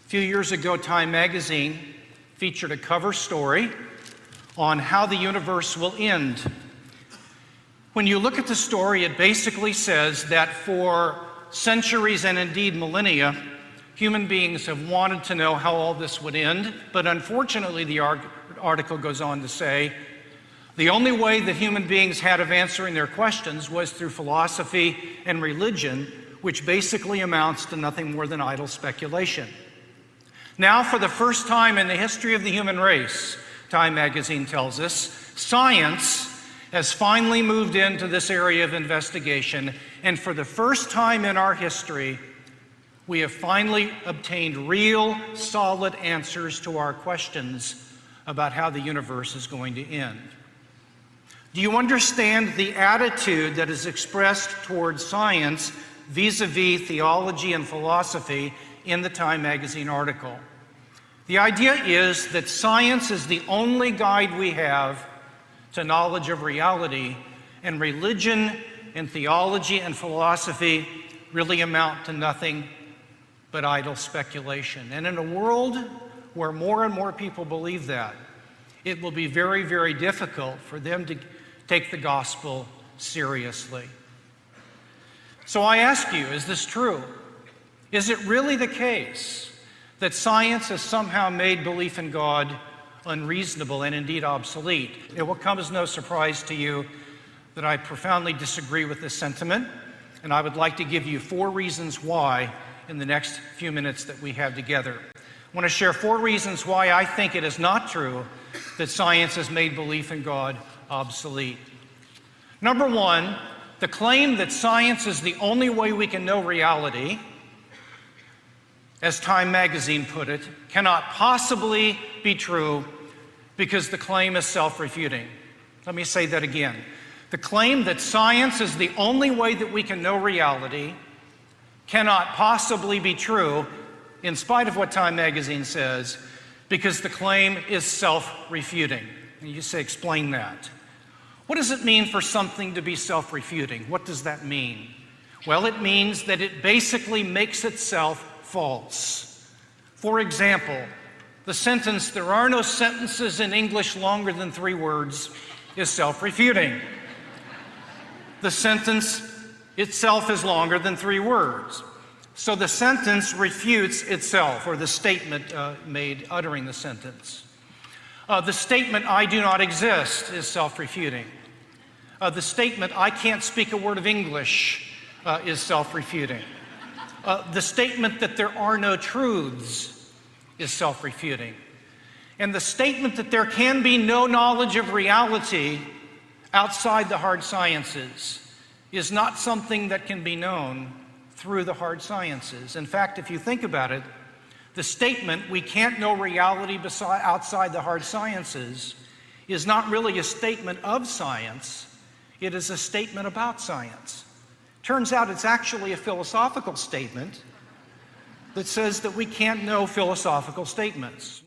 few years ago, Time magazine featured a cover story on how the universe will end. When you look at the story, it basically says that for centuries and indeed millennia, human beings have wanted to know how all this would end, but unfortunately, the article goes on to say, the only way that human beings had of answering their questions was through philosophy and religion, which basically amounts to nothing more than idle speculation. Now, for the first time in the history of the human race, Time magazine tells us, science has finally moved into this area of investigation, and for the first time in our history, we have finally obtained real, solid answers to our questions about how the universe is going to end. Do you understand the attitude that is expressed towards science vis-a-vis theology and philosophy in the Time magazine article? The idea is that science is the only guide we have to knowledge of reality, and religion and theology and philosophy really amount to nothing but idle speculation. And in a world where more and more people believe that, it will be very, very difficult for them to take the gospel seriously. So I ask you, is this true? Is it really the case that science has somehow made belief in God unreasonable and indeed obsolete? It will come as no surprise to you that I profoundly disagree with this sentiment, and I would like to give you 4 reasons why in the next few minutes that we have together. I want to share 4 reasons why I think it is not true that science has made belief in God obsolete. Number 1, the claim that science is the only way we can know reality, as Time magazine put it, cannot possibly be true because the claim is self-refuting. Let me say that again. The claim that science is the only way that we can know reality cannot possibly be true, in spite of what Time magazine says, because the claim is self-refuting. And you say, explain that. What does it mean for something to be self-refuting? What does that mean? Well, it means that it basically makes itself false. For example, the sentence, "There are no sentences in English longer than 3 words," is self-refuting. The sentence itself is longer than 3 words. So the sentence refutes itself, or the statement made uttering the sentence. The statement, "I do not exist," is self-refuting. The statement, "I can't speak a word of English," is self-refuting. The statement that there are no truths is self-refuting. And the statement that there can be no knowledge of reality outside the hard sciences is not something that can be known through the hard sciences. In fact, if you think about it, the statement, "we can't know reality outside the hard sciences," is not really a statement of science, it is a statement about science. Turns out it's actually a philosophical statement that says that we can't know philosophical statements.